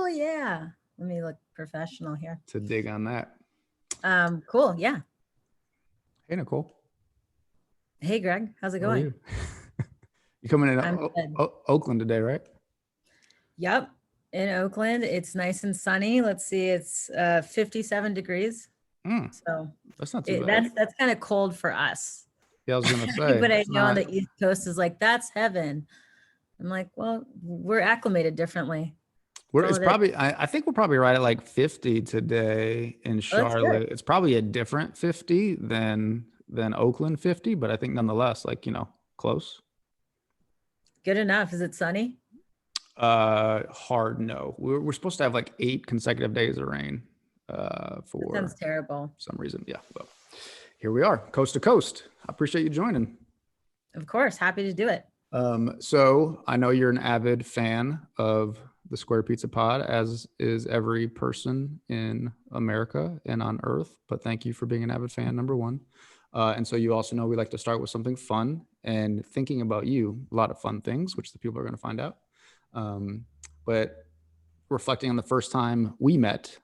Oh yeah. Let me look professional here. To dig on that. Cool. Yeah. Hey, Nicole. Hey, Greg. How's it How are going? you? You coming in I'm good. Oakland today, right? Yep. In Oakland, it's nice and sunny. Let's see, it's 57 degrees. Mm, So that's not too bad. that's kind of cold for us. Yeah, I was gonna say But I it's know on not. the East Coast is like, that's heaven. I'm like, well, we're acclimated differently. That's all It's it is. probably. I think we're probably right at like 50 today in Oh, that's good. Charlotte. It's probably a different 50 than Oakland 50, but I think nonetheless, like close. Good enough. Is it sunny? Hard no. We're supposed to have like 8 consecutive days of rain. That sounds For terrible. some reason, yeah. But here we are, coast to coast. I appreciate you joining. Of course. Happy to do it. So I know you're an avid fan of the Square Pizza Pod, as is every person in America and on Earth. But thank you for being an avid fan, number one. And so you also know we like to start with something fun and thinking about you, a lot of fun things, which the people are going to find out. But reflecting on the first time we met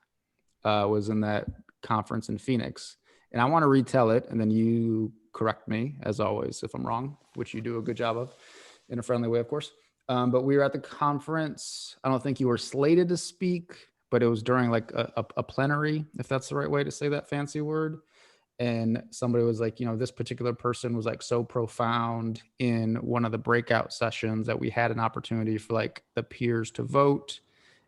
was in that conference in Phoenix. And I want to retell it, and then you correct me, as always, if I'm wrong, which you do a good job of in a friendly way, of course. But we were at the conference. I don't think you were slated to speak, but it was during like a plenary, if that's the right way to say that fancy word. And somebody was like, this particular person was like so profound in one of the breakout sessions that we had an opportunity for like the peers to vote.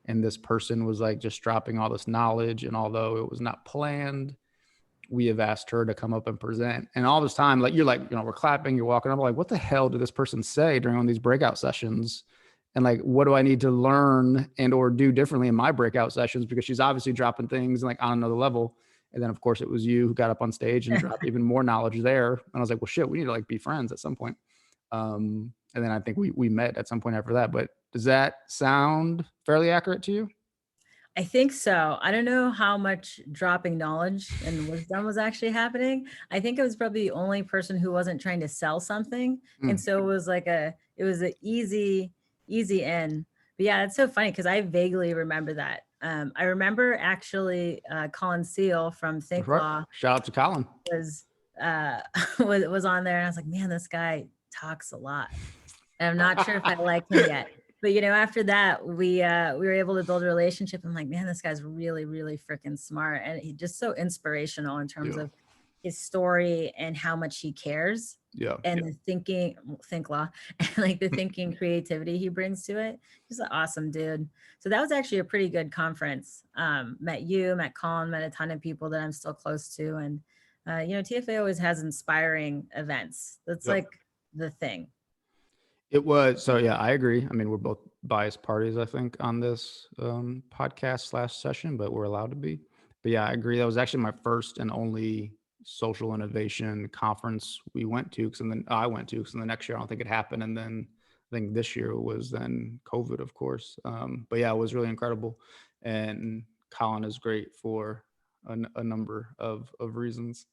And this person was like just dropping all this knowledge. And although it was not planned, we have asked her to come up and present. And all this time, like, you're like, we're clapping, you're walking up, like, what the hell did this person say during one of these breakout sessions? And like, what do I need to learn and or do differently in my breakout sessions? Because she's obviously dropping things like on another level. And then of course it was you who got up on stage and dropped even more knowledge there. And I was like, well, shit, we need to like be friends at some point. And then I think we met at some point after that. But does that sound fairly accurate to you? I think so. I don't know how much dropping knowledge and wisdom was actually happening. I think I was probably the only person who wasn't trying to sell something. And so it was like it was an easy in. But yeah, it's so funny because I vaguely remember that. I remember actually Colin Seal from Think Right. Law Shout out to Colin. was was on there, and I was like, man, this guy talks a lot. And I'm not sure if I like him yet. But after that, we were able to build a relationship. I'm like, man, this guy's really, really freaking smart, and he's just so inspirational in terms of his story and how much he cares. Yeah. And the think law, and like the thinking creativity he brings to it. He's an awesome dude. So that was actually a pretty good conference. Met Colin, met a ton of people that I'm still close to, and TFA always has inspiring events. That's like the thing. It was. So yeah, I agree. I mean, we're both biased parties, I think, on this podcast / session, but we're allowed to be. But yeah, I agree. That was actually my first and only social innovation conference we went to. Because I went to, because the next year I don't think it happened, and then I think this year was then COVID, of course. But yeah, it was really incredible, and Colin is great for a number of reasons.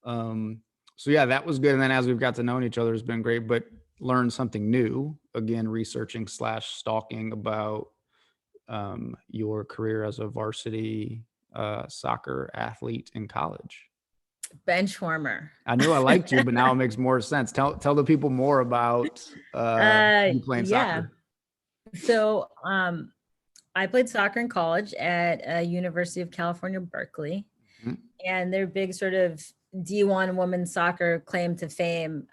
So yeah, that was good. And then as we've got to know each other, it's been great. But learn something new, again, researching / stalking about your career as a varsity soccer athlete in college. Bench warmer. I knew I liked you, but now it makes more sense. Tell the people more about you playing soccer. So I played soccer in college at University of California, Berkeley. Mm-hmm. And their big sort of D1 women's soccer claim to fame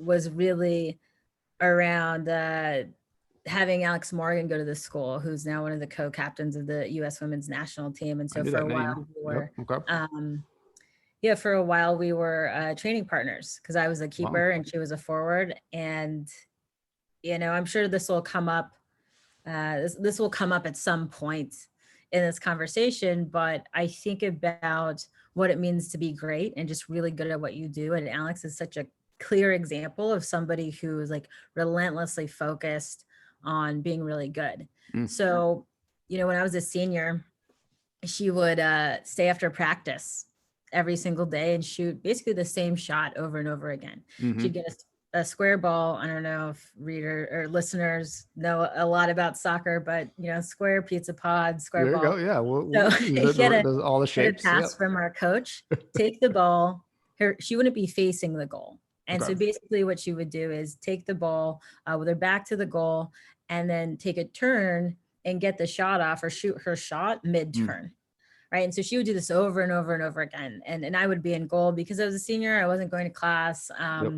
was really around having Alex Morgan go to the school, who's now one of the co-captains of the U.S. women's national team. And so for a while we were training partners, because I was a keeper and she was a forward. And I'm sure this will come up. This will come up at some point in this conversation, but I think about what it means to be great and just really good at what you do. And Alex is such a clear example of somebody who is like relentlessly focused on being really good. So, when I was a senior, she would stay after practice every single day and shoot basically the same shot over and over again. She'd get us a square ball. I don't know if reader or listeners know a lot about soccer, but square pizza pod, square There you go. ball. Yeah, So we'll use it. get There's all the a shapes. Yep. pass from our coach, take the ball. She wouldn't be facing the goal. And Okay. so basically what she would do is take the ball with her back to the goal and then take a turn and get the shot off or shoot her shot mid-turn. Right. And so she would do this over and over and over again. And I would be in goal because I was a senior. I wasn't going to class. Yep.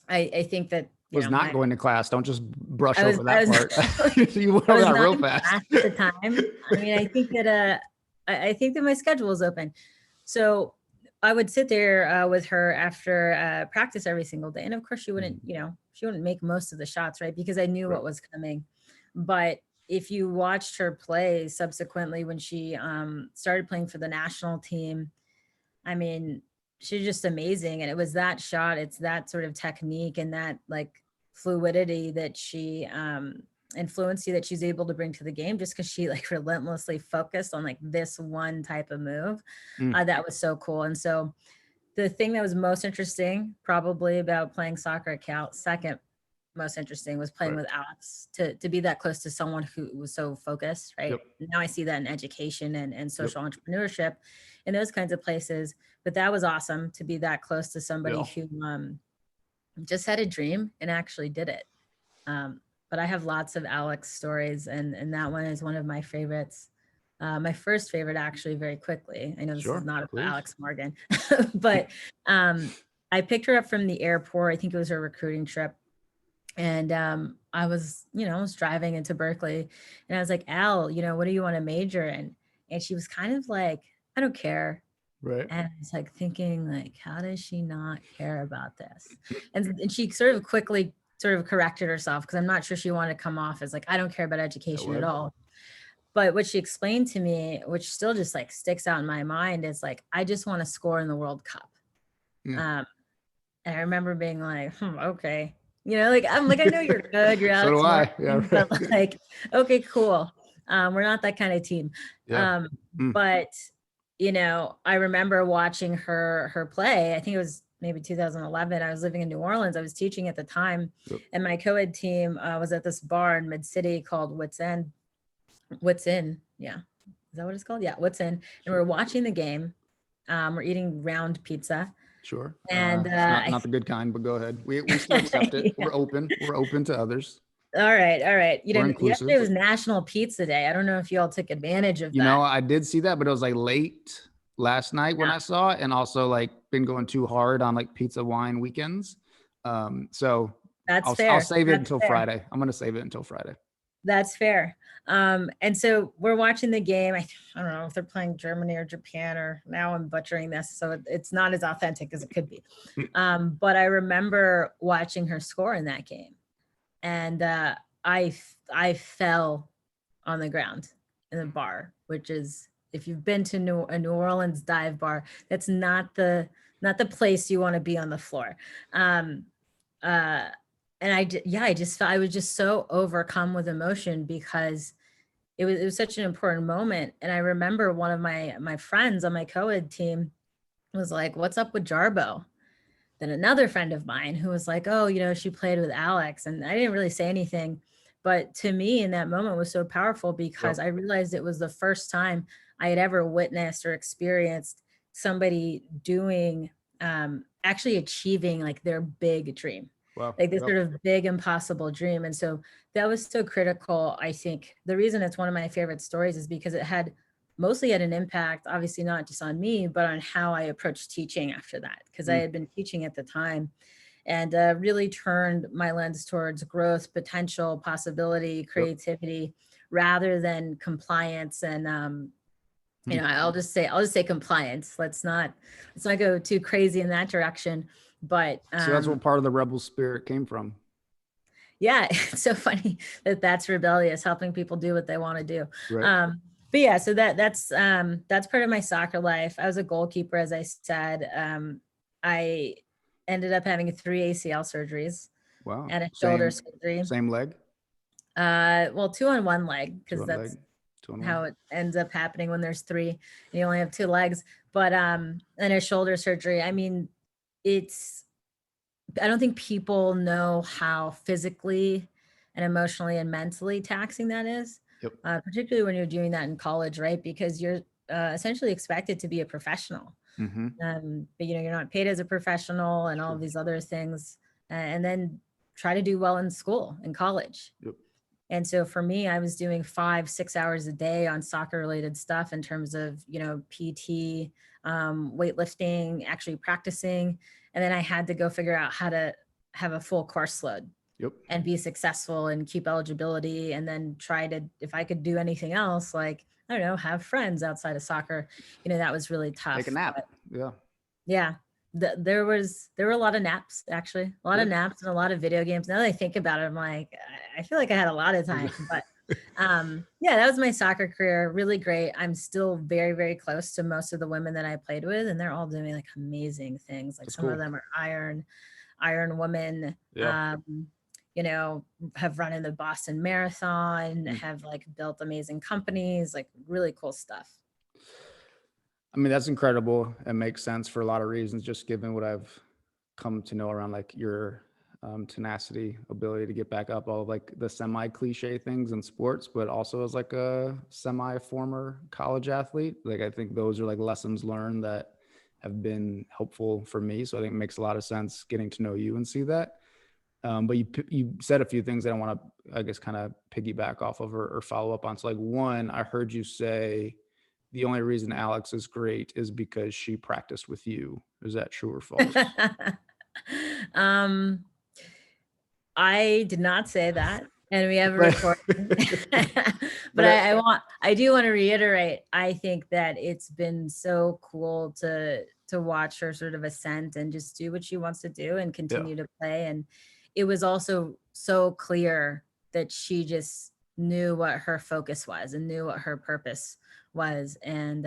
I think that was not going to class. Don't just brush I was, over I that was, part. You went I over was that not real in fast. class at the time. I mean, I think that my schedule was open. So I would sit there with her after practice every single day. And of course she wouldn't make most of the shots, right? Because I knew what was coming. But if you watched her play subsequently when she started playing for the national team, I mean, she's just amazing. And it was that shot, it's that sort of technique and that like fluidity that she and fluency that she's able to bring to the game just because she like relentlessly focused on like this one type of move. That was so cool. And so the thing that was most interesting probably about playing soccer at Cal, second most interesting, was playing with Alex, to be that close to someone who was so focused, right? Now I see that in education and social entrepreneurship and those kinds of places, but that was awesome to be that close to somebody who just had a dream and actually did it. But I have lots of Alex stories, and that one is one of my favorites. My first favorite, actually, very quickly. I know this is not about Alex Morgan, but I picked her up from the airport. I think it was her recruiting trip. And I was, I was driving into Berkeley and I was like, Al, what do you want to major in? And she was kind of like, I don't care. Right. And I was like thinking like, how does she not care about this? And she sort of quickly sort of corrected herself because I'm not sure she wanted to come off as like, I don't care about education at all. But what she explained to me, which still just like sticks out in my mind, is like, I just want to score in the World Cup. And I remember being like, okay. Like I'm like, I know you're good. You're Alex So do I. Morgan, but like, okay, cool. We're not that kind of team. But I remember watching her play. I think it was maybe 2011. I was living in New Orleans. I was teaching at the time, and my co-ed team was at this bar in Mid-City called What's In. Yeah, is that what it's called? Yeah, What's In. And we're watching the game. We're eating round pizza. Sure. And it's not the good kind, but go ahead. We still accept it. We're open. We're open to others. All right. We're inclusive. Yesterday was National Pizza Day. I don't know if you all took advantage of that. I did see that, but it was like late last night when I saw it, and also like been going too hard on like pizza wine weekends. So that's fair. I'll save it until Friday. I'm going to save it until Friday. That's fair. And so we're watching the game. I don't know if they're playing Germany or Japan, or now I'm butchering this, so it's not as authentic as it could be. But I remember watching her score in that game, and I fell on the ground in the bar, which is, if you've been to a New Orleans dive bar, that's not the place you want to be on the floor. And I was just so overcome with emotion because it was such an important moment. And I remember one of my friends on my co-ed team was like, what's up with Jarbo? Then another friend of mine who was like, oh, she played with Alex. And I didn't really say anything, but to me in that moment was so powerful because I realized it was the first time I had ever witnessed or experienced somebody doing, actually achieving like their big dream. Wow. Like this sort of big impossible dream. And so that was so critical. I think the reason it's one of my favorite stories is because it mostly had an impact, obviously not just on me, but on how I approached teaching after that, because I had been teaching at the time, and really turned my lens towards growth, potential, possibility, creativity, rather than compliance. And I'll just say compliance. Let's not go too crazy in that direction. But so that's what part of the rebel spirit came from. Yeah, it's so funny that's rebellious, helping people do what they want to do. Right. But yeah, so that's part of my soccer life. I was a goalkeeper, as I said. I ended up having 3 ACL surgeries. Wow. And a shoulder surgery. Same leg? 2 on one leg, because that's how it ends up happening when there's 3 and you only have 2 legs. But and a shoulder surgery. I mean, it's I don't think people know how physically and emotionally and mentally taxing that is, Yep. particularly when you're doing that in college, right? Because you're essentially expected to be a professional. Mm-hmm. But you're not paid as a professional and all these other things, and then try to do well in school, in college. Yep. And so for me, I was doing 5-6 hours a day on soccer related stuff in terms of, PT, weightlifting, actually practicing. And then I had to go figure out how to have a full course load Yep. and be successful and keep eligibility. And then try to, if I could do anything else, like, I don't know, have friends outside of soccer, that was really tough. Take a nap. But Yeah. yeah. There were a lot of naps, actually, a lot of naps and a lot of video games. Now that I think about it, I'm like, I feel like I had a lot of time, but yeah, that was my soccer career. Really great. I'm still very, very close to most of the women that I played with, and they're all doing like amazing things. Like That's some cool. of them are iron women, Yeah. have run in the Boston Marathon, Mm. have like built amazing companies, like really cool stuff. I mean, that's incredible. It makes sense for a lot of reasons, just given what I've come to know around like your tenacity, ability to get back up, all of like the semi cliche things in sports, but also as like a semi former college athlete. Like, I think those are like lessons learned that have been helpful for me. So I think it makes a lot of sense getting to know you and see that. But you said a few things that I want to, I guess, kind of piggyback off of or follow up on. So like, one, I heard you say the only reason Alex is great is because she practiced with you. Is that true or false? I did not say that, and we have a But- recording. But but I do want to reiterate, I think that it's been so cool to watch her sort of ascent and just do what she wants to do and continue to play. And it was also so clear that she just knew what her focus was and knew what her purpose was. And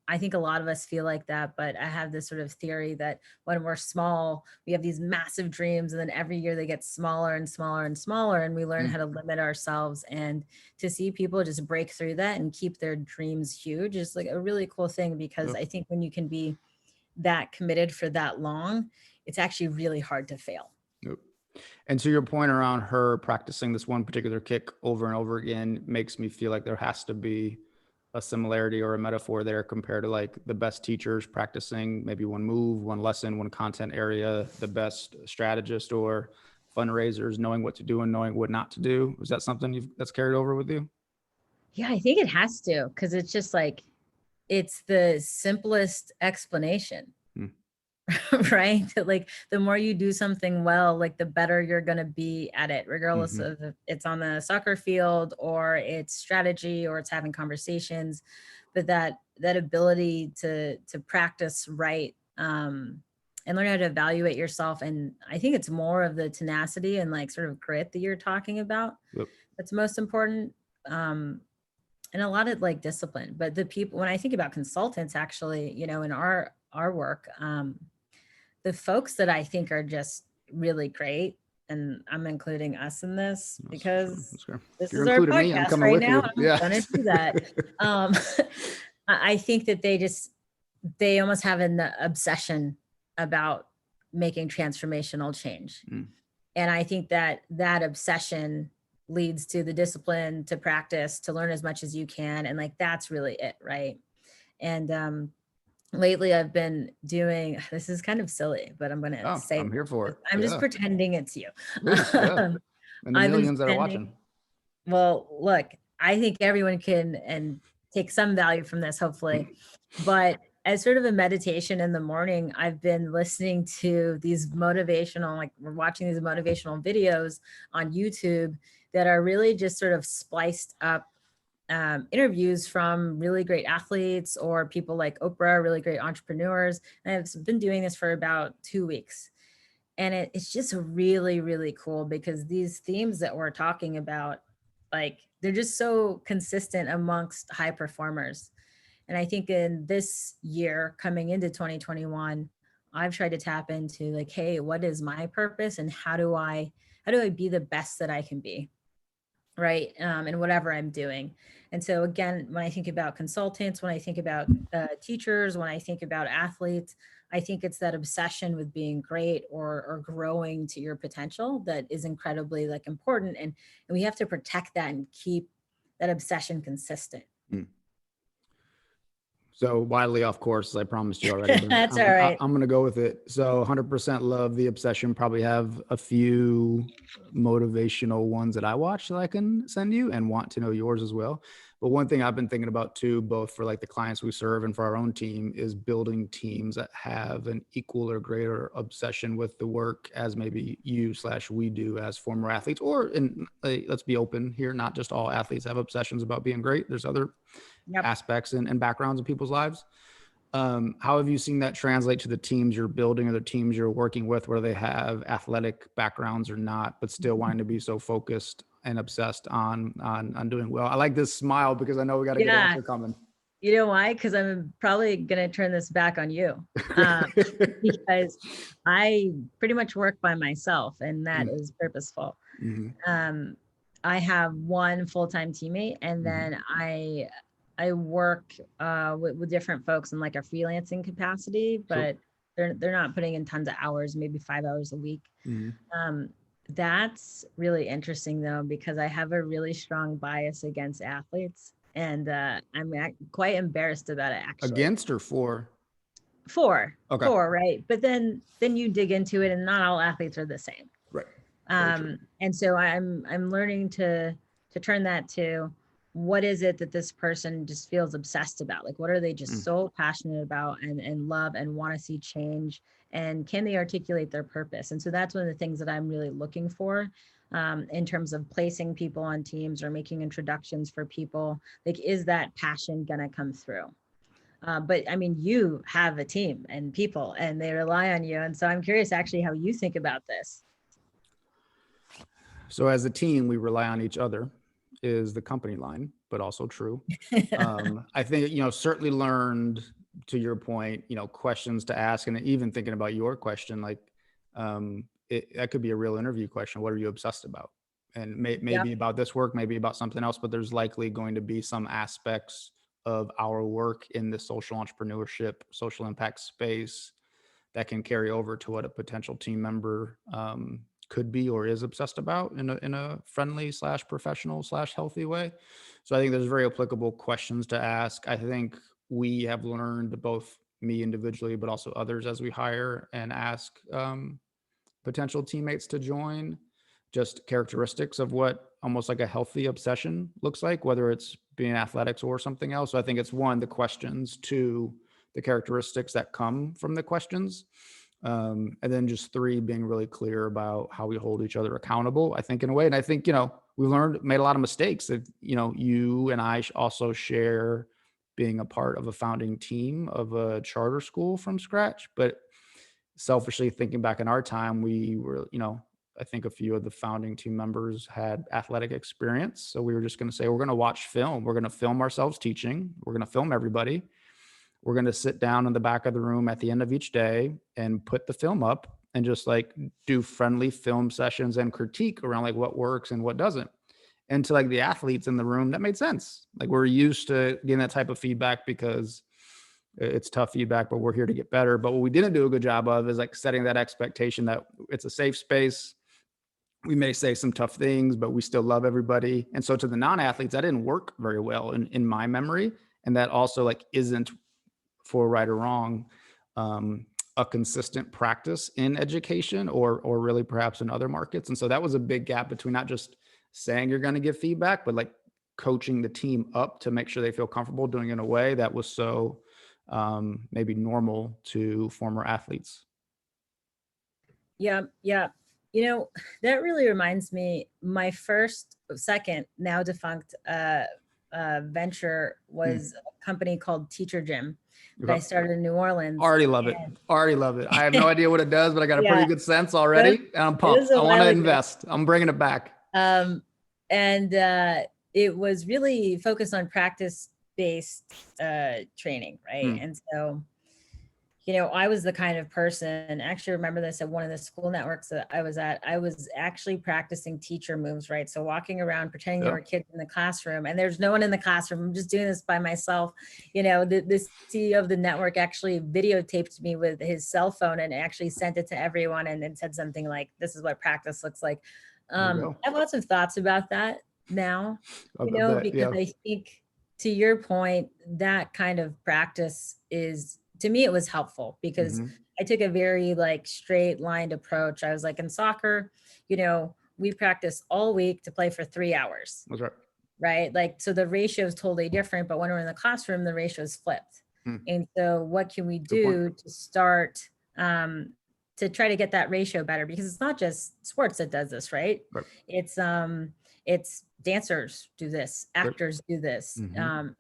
I think a lot of us feel like that, but I have this sort of theory that when we're small, we have these massive dreams, and then every year they get smaller and smaller and smaller, and we learn how to limit ourselves. And to see people just break through that and keep their dreams huge is like a really cool thing, because I think when you can be that committed for that long, it's actually really hard to fail. Yep. And to your point around her practicing this one particular kick over and over again makes me feel like there has to be a similarity or a metaphor there compared to like the best teachers practicing maybe one move, one lesson, one content area, the best strategist or fundraisers knowing what to do and knowing what not to do. Is that something that's carried over with you? Yeah, I think it has to, because it's just like, it's the simplest explanation. Right? Like the more you do something well, like the better you're going to be at it, regardless of if it's on the soccer field or it's strategy or it's having conversations. But that ability to practice right, and learn how to evaluate yourself. And I think it's more of the tenacity and like sort of grit that you're talking about. Yep. That's most important. And a lot of like discipline. But the people, when I think about consultants, actually, in our work, the folks that I think are just really great, and I'm including us in this because this You're is our including me, I'm podcast coming right with now. you. I'm gonna do that. I think that they almost have an obsession about making transformational change. And I think that obsession leads to the discipline to practice, to learn as much as you can. And like, that's really it. Right. And lately I've been doing, this is kind of silly, but I'm going to say, I'm here for it. I'm just pretending it's you. Please, and the millions that are watching. Well, look, I think everyone can and take some value from this, hopefully. But as sort of a meditation in the morning, I've been listening to these motivational, like we're watching these motivational videos on YouTube that are really just sort of spliced up interviews from really great athletes or people like Oprah, really great entrepreneurs. And I've been doing this for about 2 weeks. And it's just really, really cool, because these themes that we're talking about, like, they're just so consistent amongst high performers. And I think in this year coming into 2021, I've tried to tap into like, hey, what is my purpose and how do I be the best that I can be? right? In whatever I'm doing. And so again, when I think about consultants, when I think about teachers, when I think about athletes, I think it's that obsession with being great or growing to your potential that is incredibly like important. And we have to protect that and keep that obsession consistent. So wildly off course, as I promised you already, but That's all right. I'm going to go with it. So 100% love the obsession. Probably have a few motivational ones that I watch that I can send you and want to know yours as well. But one thing I've been thinking about too, both for like the clients we serve and for our own team, is building teams that have an equal or greater obsession with the work as maybe you/we do as former athletes, or in let's be open here, not just all athletes have obsessions about being great. There's other Yep. aspects and backgrounds in people's lives. How have you seen that translate to the teams you're building or the teams you're working with, where they have athletic backgrounds or not, but still wanting to be so focused and obsessed on doing well? I like this smile because I know we got a good answer coming. You know why? Because I'm probably going to turn this back on you, because I pretty much work by myself, and that is purposeful. I have one full-time teammate, and then I work with different folks in like a freelancing capacity, but they're not putting in tons of hours, maybe 5 hours a week. That's really interesting though, because I have a really strong bias against athletes, and I'm quite embarrassed about it actually. Against or for? For. Okay. For, right. But then you dig into it, and not all athletes are the same. Right. And so I'm learning to turn that to, what is it that this person just feels obsessed about? Like, what are they just so passionate about and love and want to see change? And can they articulate their purpose? And so that's one of the things that I'm really looking for in terms of placing people on teams or making introductions for people. Like, is that passion going to come through? But I mean, you have a team and people, and they rely on you. And so I'm curious actually how you think about this. So as a team, we rely on each other is the company line, but also true. I think, certainly learned, to your point, questions to ask, and even thinking about your question, like that could be a real interview question. What are you obsessed about? And maybe about this work, maybe about something else, but there's likely going to be some aspects of our work in the social entrepreneurship, social impact space that can carry over to what a potential team member could be or is obsessed about in a friendly / professional / healthy way. So I think there's very applicable questions to ask. I think we have learned, both me individually, but also others as we hire and ask potential teammates to join, just characteristics of what almost like a healthy obsession looks like, whether it's being athletics or something else. So I think it's one, the questions, two, the characteristics that come from the questions. And then just three, being really clear about how we hold each other accountable, I think, in a way. And I think, we made a lot of mistakes that, you and I also share being a part of a founding team of a charter school from scratch. But selfishly thinking back in our time, we were, I think a few of the founding team members had athletic experience. So we were just going to say, we're going to watch film. We're going to film ourselves teaching. We're going to film everybody. We're going to sit down in the back of the room at the end of each day and put the film up and just like do friendly film sessions and critique around like what works and what doesn't. And to like the athletes in the room, that made sense. Like, we're used to getting that type of feedback because it's tough feedback, but we're here to get better. But what we didn't do a good job of is like setting that expectation that it's a safe space. We may say some tough things, but we still love everybody. And so to the non-athletes, that didn't work very well in my memory. And that also like isn't, for right or wrong, a consistent practice in education or really perhaps in other markets. And so that was a big gap between not just saying you're going to give feedback, but like coaching the team up to make sure they feel comfortable doing it in a way that was so maybe normal to former athletes. Yeah. That really reminds me, my second, now defunct venture was a company called Teacher Gym that I started in New Orleans. Already love it. I have no idea what it does, but I got a pretty good sense already. And I'm pumped. I want to invest. I'm bringing it back. And it was really focused on practice-based training, right? And so, I was the kind of person, actually remember this at one of the school networks that I was at, I was actually practicing teacher moves, right? So walking around, pretending there were kids in the classroom and there's no one in the classroom. I'm just doing this by myself. The CEO of the network actually videotaped me with his cell phone and actually sent it to everyone and then said something like, this is what practice looks like. I have lots of thoughts about that now, because I think, to your point, that kind of practice is, to me, it was helpful because I took a very straight lined approach. I was like, in soccer, we practice all week to play for 3 hours. That's right. Right. So the ratio is totally different, but when we're in the classroom, the ratio is flipped. And so what can we do to start, to try to get that ratio better? Because it's not just sports that does this, right? It's dancers do this, actors do this,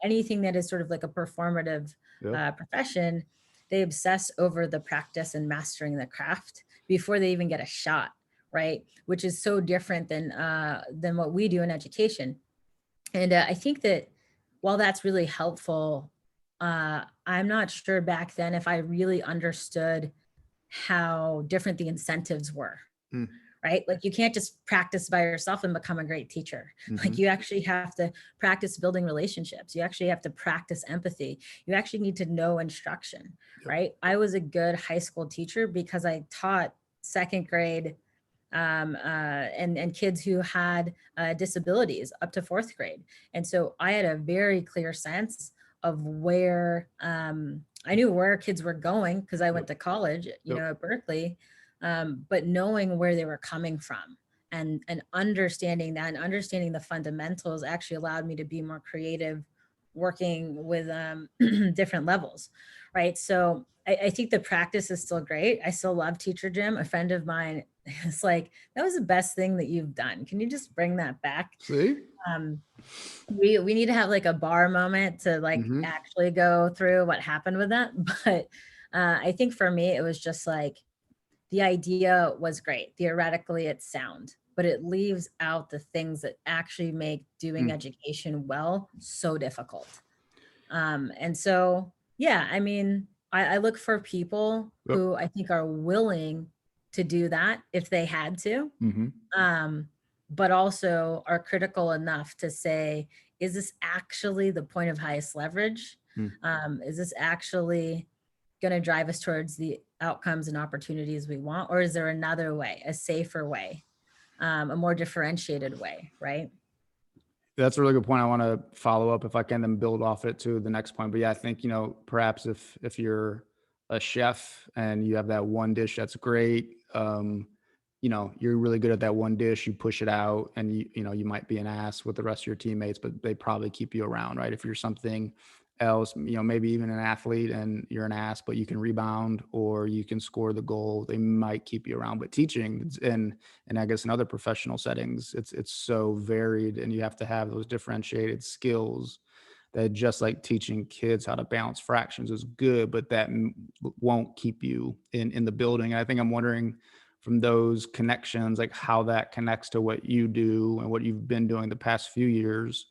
anything that is sort of like a performative profession, they obsess over the practice and mastering the craft before they even get a shot, right? Which is so different than what we do in education. And I think that while that's really helpful, I'm not sure back then if I really understood how different the incentives were. Right? Like you can't just practice by yourself and become a great teacher. Like you actually have to practice building relationships. You actually have to practice empathy. You actually need to know instruction, right? I was a good high school teacher because I taught second grade and kids who had disabilities up to fourth grade. And so I had a very clear sense of where I knew where kids were going because I went to college, at Berkeley. But knowing where they were coming from and understanding that and understanding the fundamentals actually allowed me to be more creative working with different levels, right? So I think the practice is still great. I still love Teacher Jim. A friend of mine is like, that was the best thing that you've done. Can you just bring that back? See? We need to have like a bar moment to actually go through what happened with that. But I think for me, it was just like, the idea was great. Theoretically, it's sound, but it leaves out the things that actually make doing education well so difficult. And so, I mean, I look for people who I think are willing to do that if they had to, but also are critical enough to say, is this actually the point of highest leverage? Is this actually going to drive us towards the outcomes and opportunities we want? Or is there another way, a safer way, a more differentiated way, right? That's a really good point. I want to follow up if I can, then build off it to the next point. But I think, perhaps if you're a chef and you have that one dish that's great, you're really good at that one dish, you push it out and you might be an ass with the rest of your teammates, but they probably keep you around, right? If you're something else, maybe even an athlete and you're an ass, but you can rebound or you can score the goal, they might keep you around. But teaching and I guess in other professional settings, it's so varied and you have to have those differentiated skills that just like teaching kids how to balance fractions is good, but that won't keep you in the building. And I think I'm wondering from those connections, like how that connects to what you do and what you've been doing the past few years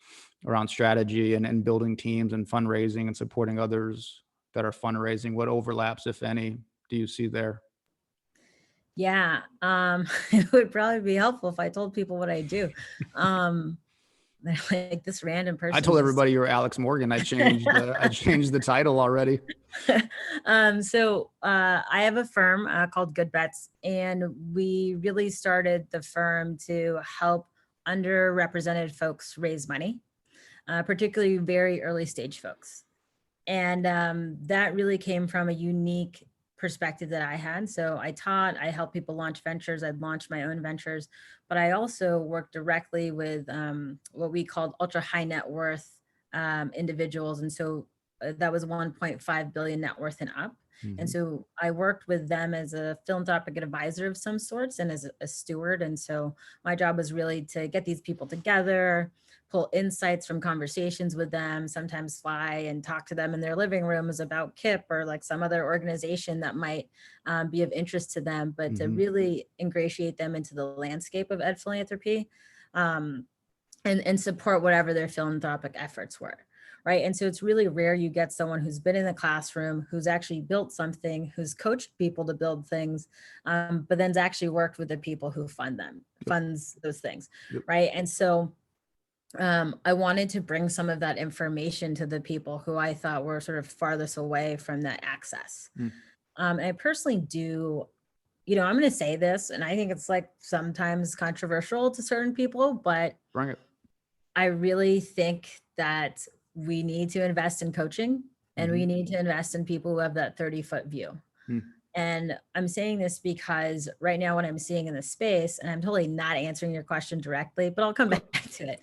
around strategy and building teams and fundraising and supporting others that are fundraising. What overlaps, if any, do you see there? Yeah, it would probably be helpful if I told people what I do. Like this random person. I told everybody you were Alex Morgan. I changed the title already. So I have a firm called Goodbets, and we really started the firm to help underrepresented folks raise money, particularly very early stage folks. And that really came from a unique perspective that I had. So I helped people launch ventures. I'd launched my own ventures, but I also worked directly with what we called ultra high net worth individuals. And so that was 1.5 billion net worth and up. And so I worked with them as a philanthropic advisor of some sorts and as a steward. And so my job was really to get these people together, pull insights from conversations with them, sometimes fly and talk to them in their living rooms about KIP or like some other organization that might be of interest to them, but to really ingratiate them into the landscape of ed philanthropy and support whatever their philanthropic efforts were. right? And so it's really rare you get someone who's been in the classroom, who's actually built something, who's coached people to build things, but then's actually worked with the people who funds those things, Yep. right? And so I wanted to bring some of that information to the people who I thought were sort of farthest away from that access. And I personally do, I'm going to say this, and I think it's like sometimes controversial to certain people, but Bring it. I really think that we need to invest in coaching, and we need to invest in people who have that 30-foot view. And I'm saying this because right now what I'm seeing in the space, and I'm totally not answering your question directly, but I'll come back to it.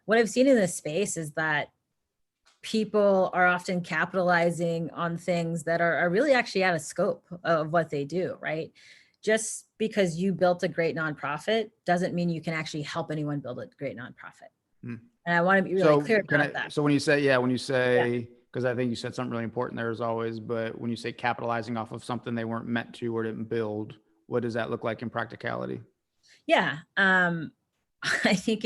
What I've seen in this space is that people are often capitalizing on things that are really actually out of scope of what they do, right? Just because you built a great nonprofit doesn't mean you can actually help anyone build a great nonprofit. And I want to be really clear about that. So when you say, because I think you said something really important there as always, but when you say capitalizing off of something they weren't meant to or didn't build, what does that look like in practicality? Yeah. I think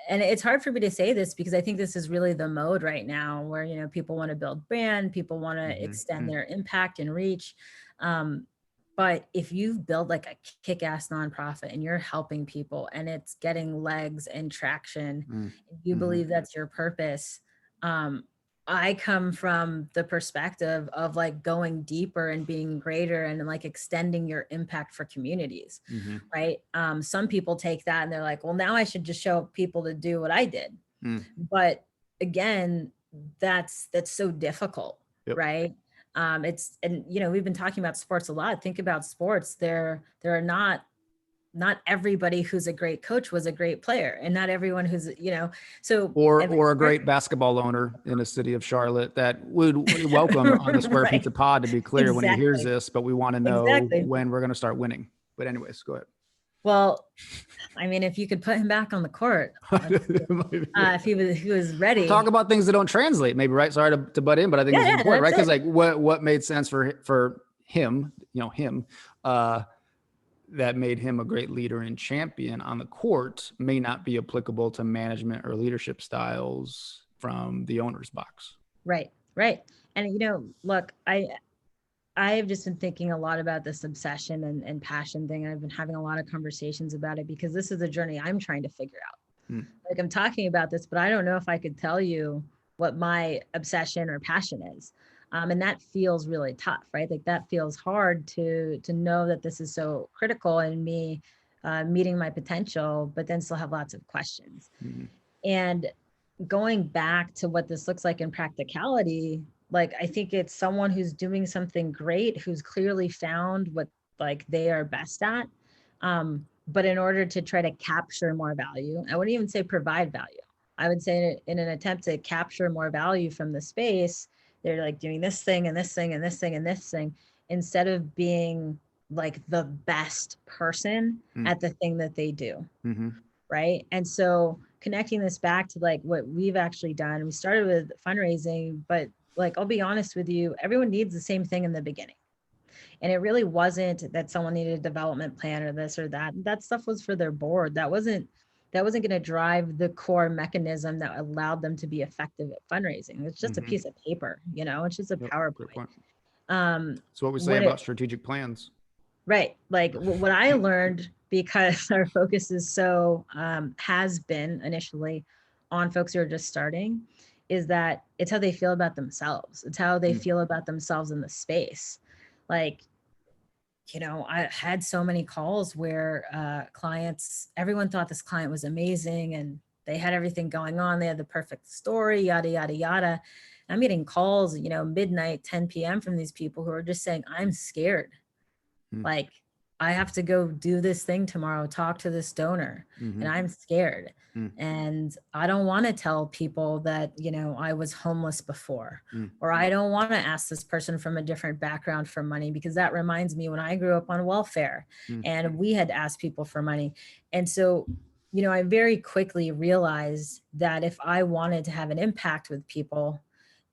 and it's hard for me to say this because I think this is really the mode right now where, people want to build brand, people want to extend their impact and reach. But if you've built like a kick-ass nonprofit and you're helping people and it's getting legs and traction, you believe that's your purpose. I come from the perspective of like going deeper and being greater and like extending your impact for communities, right? Some people take that and they're like, well, now I should just show people to do what I did. But again, that's so difficult, right? We've been talking about sports a lot. Think about sports. There are not everybody who's a great coach was a great player, and not everyone who's, or a great basketball owner in a city of Charlotte that would welcome on the Square Pizza Pod, to be clear, when he hears this, but we want to know when we're going to start winning. But anyways, go ahead. Well, I mean, if you could put him back on the court, if he was ready. Talk about things that don't translate, maybe, right? Sorry to butt in, but I think it's important, right? Because like what made sense for him, that made him a great leader and champion on the court may not be applicable to management or leadership styles from the owner's box. Right. And, look, I've just been thinking a lot about this obsession and passion thing. I've been having a lot of conversations about it because this is a journey I'm trying to figure out. Like I'm talking about this, but I don't know if I could tell you what my obsession or passion is. And that feels really tough, right? Like that feels hard to know that this is so critical in me meeting my potential, but then still have lots of questions. And going back to what this looks like in practicality, like I think it's someone who's doing something great, who's clearly found what like they are best at. But in order to try to capture more value, I wouldn't even say provide value. I would say in an attempt to capture more value from the space, they're like doing this thing and this thing and this thing and this thing, instead of being like the best person at the thing that they do. Right. And so connecting this back to like what we've actually done, we started with fundraising, but like, I'll be honest with you, everyone needs the same thing in the beginning. And it really wasn't that someone needed a development plan or this or that. That stuff was for their board. That wasn't going to drive the core mechanism that allowed them to be effective at fundraising. It's just a piece of paper, it's just a PowerPoint. So what we say about strategic plans. Right. Like what I learned, because our focus is so, has been initially on folks who are just starting, is that it's how they feel about themselves. It's how they feel about themselves in the space. Like, I had so many calls where everyone thought this client was amazing and they had everything going on. They had the perfect story, yada, yada, yada. I'm getting calls, midnight, 10 p.m. from these people who are just saying, I'm scared. Like, I have to go do this thing tomorrow, talk to this donor, and I'm scared. And I don't want to tell people that, I was homeless before, or I don't want to ask this person from a different background for money, because that reminds me when I grew up on welfare and we had to ask people for money. And so, I very quickly realized that if I wanted to have an impact with people,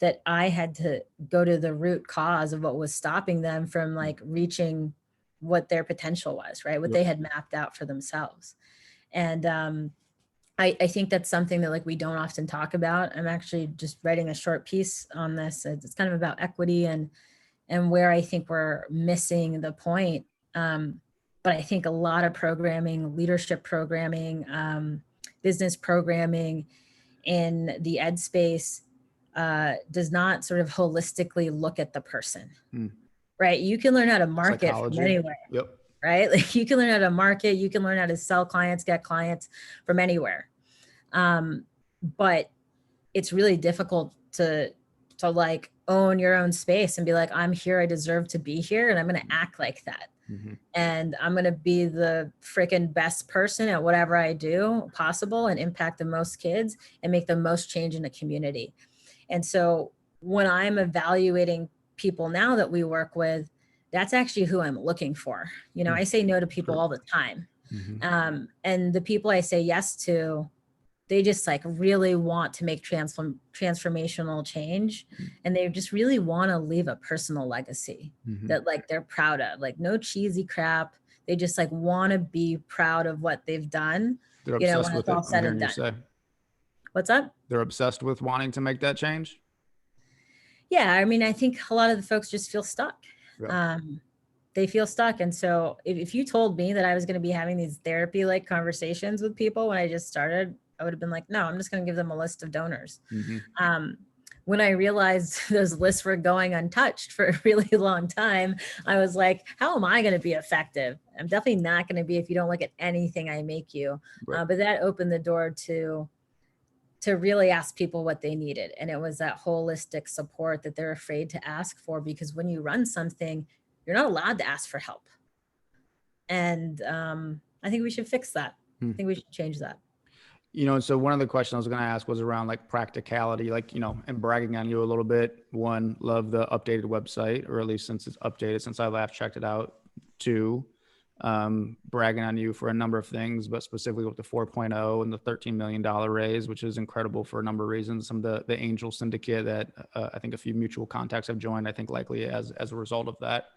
that I had to go to the root cause of what was stopping them from like reaching what their potential was, right? What they had mapped out for themselves. And I think that's something that like we don't often talk about. I'm actually just writing a short piece on this. It's kind of about equity and where I think we're missing the point. But I think a lot of programming, leadership programming, business programming in the ed space does not sort of holistically look at the person, right? You can learn how to market Psychology. from anywhere, Yep. right? Like you can learn how to market, you can learn how to sell clients, get clients from anywhere. But it's really difficult to like own your own space and be like, I'm here, I deserve to be here, and I'm going to act like that. And I'm going to be the freaking best person at whatever I do possible and impact the most kids and make the most change in the community. And so when I'm evaluating people now that we work with, that's actually who I'm looking for. You know, I say no to people all the time. And the people I say yes to, they just like really want to make transformational change, and they just really want to leave a personal legacy that like they're proud of, like no cheesy crap. They just like want to be proud of what they've done. They're You know, obsessed when with it's all it. I'm said hearing and you done. say. What's up? They're obsessed with wanting to make that change. Yeah, I mean, I think a lot of the folks just feel stuck. Yeah. They feel stuck. And so if you told me that I was going to be having these therapy like conversations with people when I just started, I would have been like, no, I'm just going to give them a list of donors. When I realized those lists were going untouched for a really long time, I was like, how am I going to be effective? I'm definitely not going to be if you don't look at anything I make you. Right. But that opened the door to really ask people what they needed. And it was that holistic support that they're afraid to ask for, because when you run something, you're not allowed to ask for help. And I think we should fix that. I think we should change that. You know, so one of the questions I was going to ask was around like practicality, like, you know, and bragging on you a little bit. One, love the updated website, or at least since it's updated, since I last checked it out. Two, bragging on you for a number of things, but specifically with the 4.0 and the $13 million raise, which is incredible for a number of reasons. Some of the angel syndicate that I think a few mutual contacts have joined, I think likely as a result of that.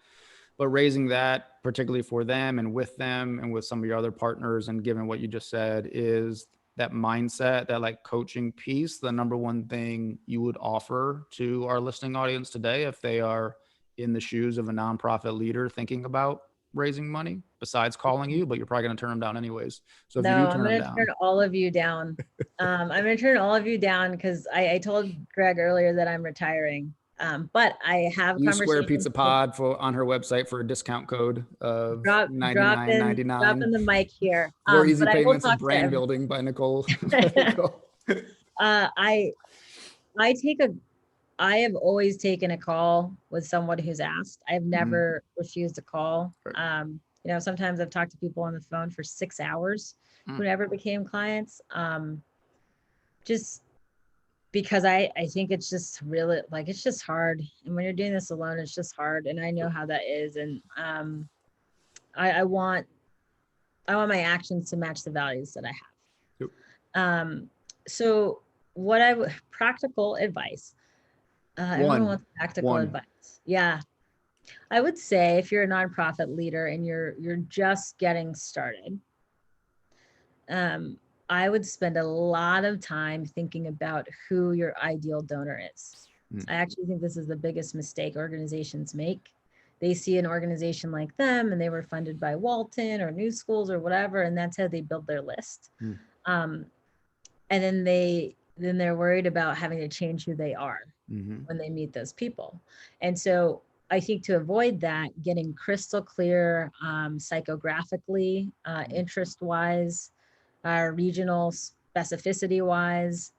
But raising that, particularly for them and with some of your other partners, and given what you just said, is that mindset, that like coaching piece, the number one thing you would offer to our listening audience today if they are in the shoes of a nonprofit leader thinking about raising money, besides calling you, but you're probably going to turn them down anyways. So if you do I'm turn them going to down, turn all of you down. I'm going to turn all of you down because I told Greg earlier that I'm retiring. But I have use Square conversations. Pizza Pod on her website for a discount code of Drop $99.99. in the mic here. Four easy But I will payments of talk brand to building by Nicole. I have always taken a call with someone who's asked. I've never refused a call. Right. You know, sometimes I've talked to people on the phone for 6 hours who never became clients. Just because I think it's just really like, it's just hard. And when you're doing this alone, it's just hard. And I know how that is. And I want my actions to match the values that I have. Yep. So practical advice. Everyone wants practical advice. Yeah. I would say if you're a nonprofit leader and you're just getting started, I would spend a lot of time thinking about who your ideal donor is. I actually think this is the biggest mistake organizations make. They see an organization like them and they were funded by Walton or New Schools or whatever, and that's how they build their list. And then they're worried about having to change who they are when they meet those people. And so I think to avoid that, getting crystal clear psychographically, interest-wise, regional specificity-wise,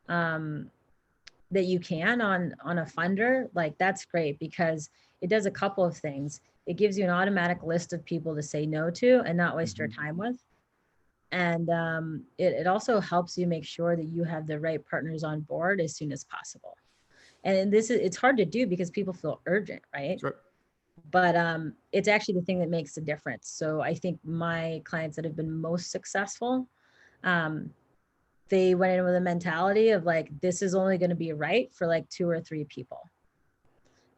that you can on a funder, like that's great because it does a couple of things. It gives you an automatic list of people to say no to and not waste your time with. And it also helps you make sure that you have the right partners on board as soon as possible. And it's hard to do because people feel urgent, right? Sure. But it's actually the thing that makes a difference. So I think my clients that have been most successful, they went in with a mentality of like, this is only going to be right for like 2 or 3 people.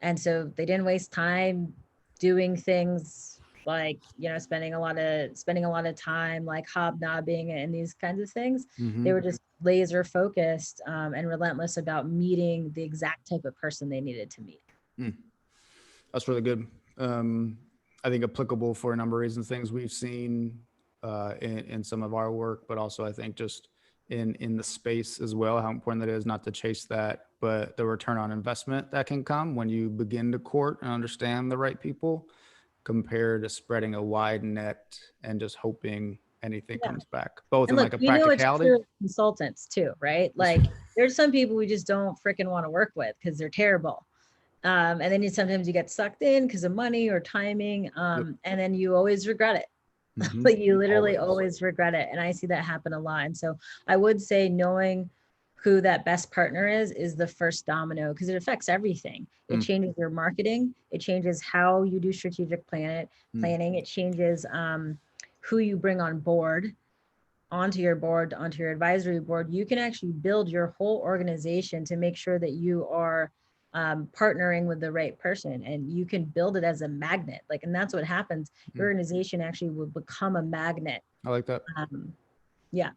And so they didn't waste time doing things like, you know, spending a lot of time like hobnobbing and these kinds of things. They were just laser focused and relentless about meeting the exact type of person they needed to meet. That's really good. I think applicable for a number of reasons, things we've seen in some of our work, but also I think just in the space as well, how important that is not to chase that, but the return on investment that can come when you begin to court and understand the right people compared to spreading a wide net and just hoping anything comes back, both And in look, like a we know it's practicality. true of consultants too, right? Like there's some people we just don't freaking want to work with because they're terrible. And then sometimes you get sucked in because of money or timing. And then you always regret it. But you literally always regret it. And I see that happen a lot. And so I would say knowing who that best partner is the first domino, because it affects everything. It changes your marketing. It changes how you do strategic planning. It changes who you bring on board, onto your board, onto your advisory board. You can actually build your whole organization to make sure that you are partnering with the right person, and you can build it as a magnet. Like, and that's what happens. Your organization actually will become a magnet. I like that. Yeah.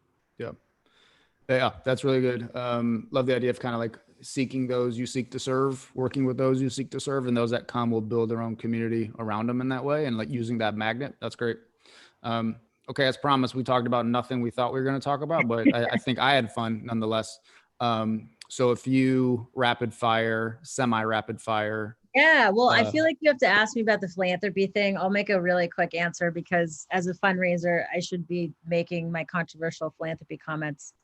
Yeah, that's really good. Love the idea of kind of like seeking those you seek to serve, working with those you seek to serve, and those that come will build their own community around them in that way, and like using that magnet. That's great. Okay, as promised, we talked about nothing we thought we were going to talk about, but I think I had fun nonetheless. So a few semi-rapid fire. Yeah, well, I feel like you have to ask me about the philanthropy thing. I'll make a really quick answer because as a fundraiser, I should be making my controversial philanthropy comments.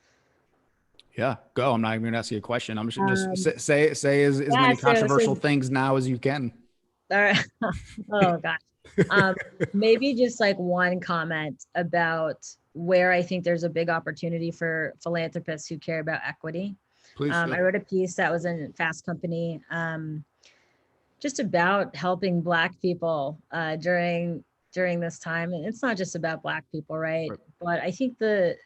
Yeah, go. I'm not even going to ask you a question. I'm just say as many controversial things now as you can. All right. Oh gosh. Maybe just like one comment about where I think there's a big opportunity for philanthropists who care about equity. Please. I wrote a piece that was in Fast Company, just about helping Black people during this time. And it's not just about Black people, right? But I think the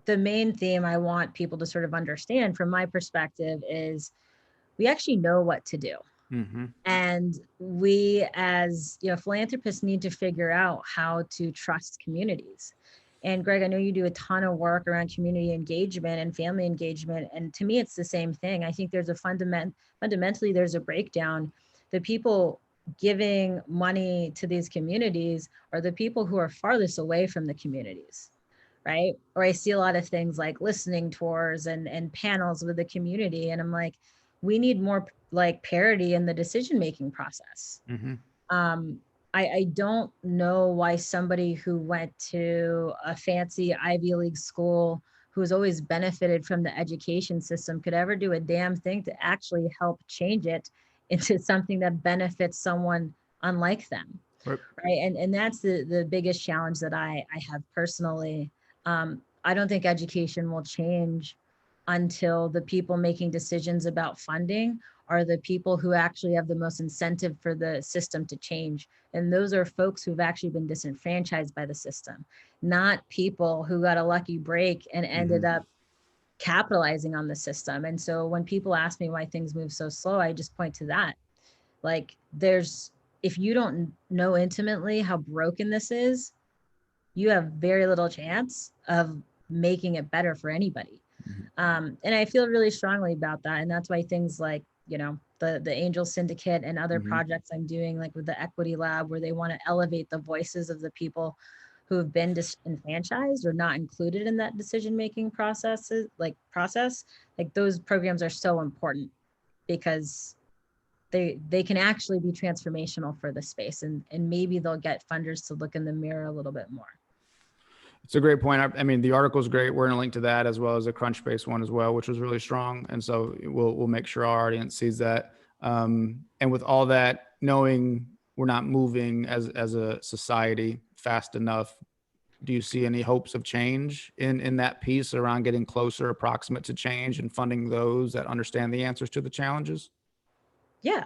main theme I want people to sort of understand from my perspective is we actually know what to do. And we, as philanthropists, need to figure out how to trust communities. And Greg, I know you do a ton of work around community engagement and family engagement. And to me, it's the same thing. I think there's fundamentally, there's a breakdown. The people giving money to these communities are the people who are farthest away from the communities, right? Or I see a lot of things like listening tours and panels with the community. And I'm like, we need more like parity in the decision-making process. I don't know why somebody who went to a fancy Ivy League school, who's always benefited from the education system, could ever do a damn thing to actually help change it into something that benefits someone unlike them. Right. And that's the biggest challenge that I have personally. I don't think education will change until the people making decisions about funding are the people who actually have the most incentive for the system to change. And those are folks who've actually been disenfranchised by the system, not people who got a lucky break and ended up capitalizing on the system. And so when people ask me why things move so slow, I just point to that. Like if you don't know intimately how broken this is, you have very little chance of making it better for anybody. And I feel really strongly about that. And that's why things like, the Angel Syndicate and other projects I'm doing, like with the Equity Lab, where they want to elevate the voices of the people who have been disenfranchised or not included in that decision-making process, like those programs are so important because they can actually be transformational for the space, and maybe they'll get funders to look in the mirror a little bit more. It's a great point. I mean, the article is great. We're going to link to that as well as a Crunchbase one as well, which was really strong. And so we'll make sure our audience sees that. And with all that, knowing we're not moving as a society fast enough, do you see any hopes of change in that piece around getting closer, approximate to change and funding those that understand the answers to the challenges? Yeah.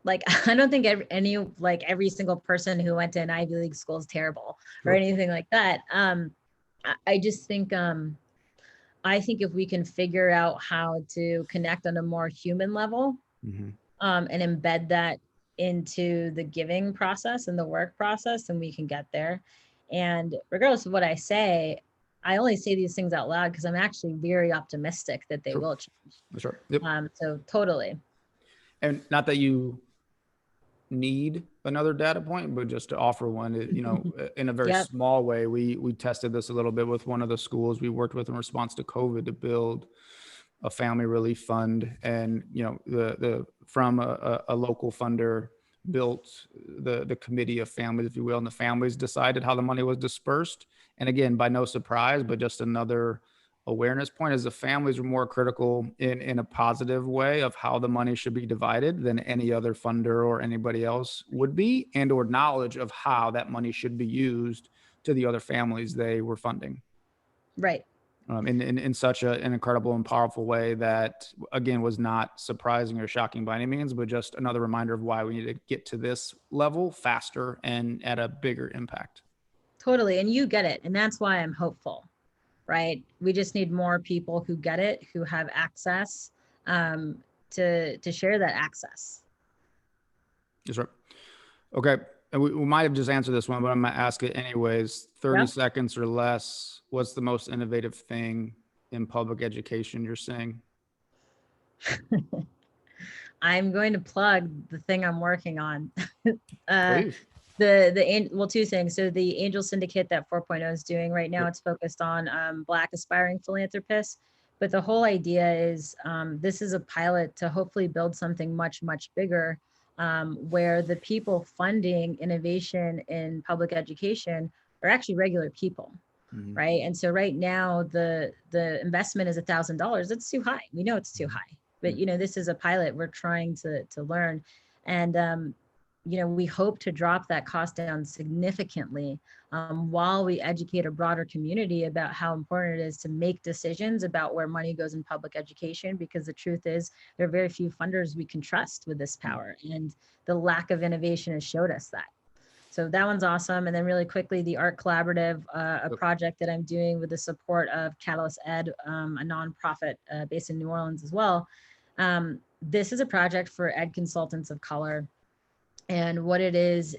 Like, I don't think every single person who went to an Ivy League school is terrible or anything like that. I just think, I think if we can figure out how to connect on a more human level, and embed that into the giving process and the work process, then we can get there. And regardless of what I say, I only say these things out loud because I'm actually very optimistic that they Sure. will change. Sure. Yep. So totally. And not that you need another data point, but just to offer one, in a very Yep. small way, we tested this a little bit with one of the schools we worked with in response to COVID to build a family relief fund. And, the from a local funder built the committee of families, if you will, and the families decided how the money was dispersed. And again, by no surprise, but just another awareness point is the families were more critical in a positive way of how the money should be divided than any other funder or anybody else would be, and or knowledge of how that money should be used to the other families they were funding. Right. In such an incredible and powerful way that, again, was not surprising or shocking by any means, but just another reminder of why we need to get to this level faster and at a bigger impact. Totally. And you get it. And that's why I'm hopeful, right? We just need more people who get it, who have access to share that access. Yes, sir. Okay. And we might have just answered this one, but I'm going to ask it anyways. 30 seconds or less. What's the most innovative thing in public education you're seeing? I'm going to plug the thing I'm working on. Please. Well, two things. So the Angel Syndicate that 4.0 is doing right now, Yep. it's focused on Black aspiring philanthropists. But the whole idea is this is a pilot to hopefully build something much, much bigger, where the people funding innovation in public education are actually regular people. Mhm. Right. And so right now the investment is $1,000. It's too high. We know it's too high. But this is a pilot. We're trying to learn. And we hope to drop that cost down significantly while we educate a broader community about how important it is to make decisions about where money goes in public education, because the truth is there are very few funders we can trust with this power. And the lack of innovation has showed us that. So that one's awesome. And then really quickly, the Art Collaborative, a project that I'm doing with the support of Catalyst Ed, a nonprofit based in New Orleans as well. This is a project for ed consultants of color. And what it is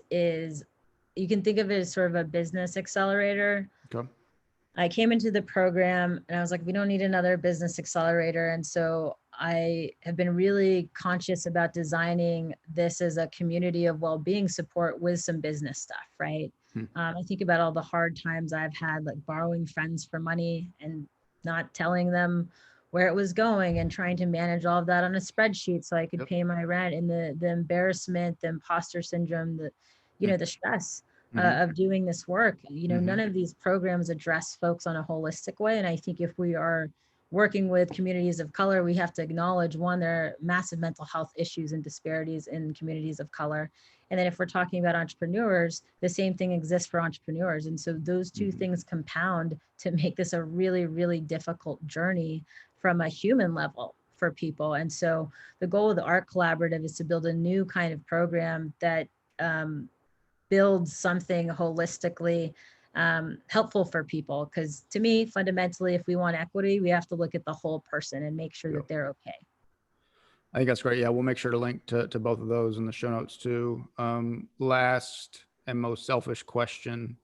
you can think of it as sort of a business accelerator. Okay. I came into the program and I was like, we don't need another business accelerator. And so I have been really conscious about designing this as a community of well-being support with some business stuff, right? I think about all the hard times I've had, like borrowing friends for money and not telling them where it was going and trying to manage all of that on a spreadsheet so I could pay my rent, and the embarrassment, the imposter syndrome, the stress of doing this work. None of these programs address folks on a holistic way. And I think if we are working with communities of color, we have to acknowledge, one, there are massive mental health issues and disparities in communities of color. And then if we're talking about entrepreneurs, the same thing exists for entrepreneurs. And so those two things compound to make this a really, really difficult journey from a human level for people. And so the goal of the Art Collaborative is to build a new kind of program that builds something holistically helpful for people. Because to me, fundamentally, if we want equity, we have to look at the whole person and make sure that they're okay. I think that's great. Yeah, we'll make sure to link to both of those in the show notes too. Last and most selfish question,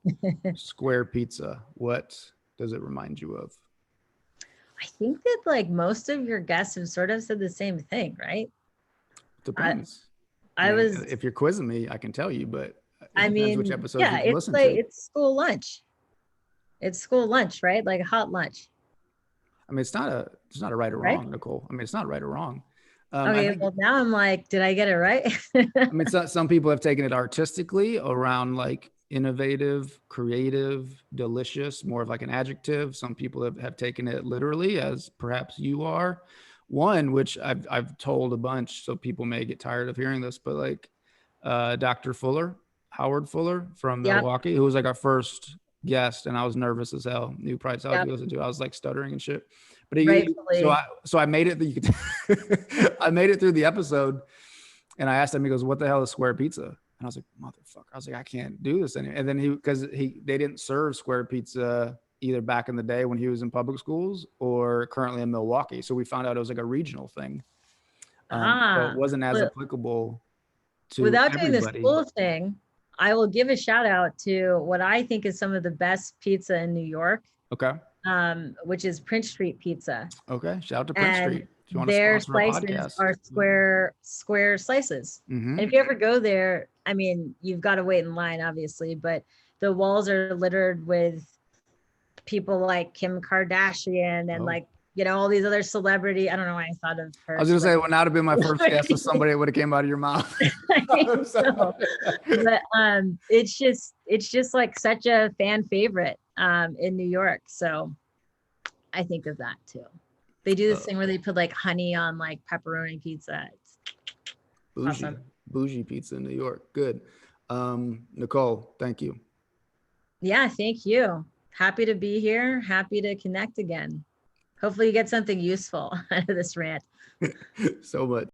Square Pizza. What does it remind you of? I think that like most of your guests have sort of said the same thing, right? Depends. If you're quizzing me, I can tell you, but it depends which episodes you can listen to. It's school lunch. It's school lunch, right? Like a hot lunch. I mean, it's not a right or wrong, Nicole. I mean, it's not right or wrong. Okay, well now I'm like, did I get it right? I mean, some people have taken it artistically around like innovative, creative, delicious, more of like an adjective. Some people have taken it literally, as perhaps you are. One, which I've told a bunch, so people may get tired of hearing this, but like Dr. Fuller, Howard Fuller from Milwaukee, who was like our first guest, and I was nervous as hell. You probably tell you listen to. I was like stuttering and shit. But so I made it. I made it through the episode, and I asked him. He goes, "What the hell is Square Pizza?" And I was like, "Motherfucker!" I was like, "I can't do this anymore." And then they didn't serve Square Pizza either back in the day when he was in public schools or currently in Milwaukee. So we found out it was like a regional thing. So it wasn't as applicable to Without doing this everybody. school thing, I will give a shout out to what I think is some of the best pizza in New York, Okay. which is Prince Street Pizza. Okay. Shout out to Prince And Street. If you want to their sponsor a slices podcast. are square slices. Mm-hmm. And if you ever go there, I mean, you've got to wait in line, obviously, but the walls are littered with people like Kim Kardashian and like, you know, all these other celebrity. I don't know why I thought of her. I was gonna say, well, now to be my first guest was somebody that would have came out of your mouth. So, but it's just like such a fan favorite in New York. So I think of that too. They do this thing where they put like honey on like pepperoni pizza. It's bougie, awesome. Bougie pizza in New York. Good. Nicole, thank you. Yeah, thank you. Happy to be here. Happy to connect again. Hopefully you get something useful out of this rant. So much.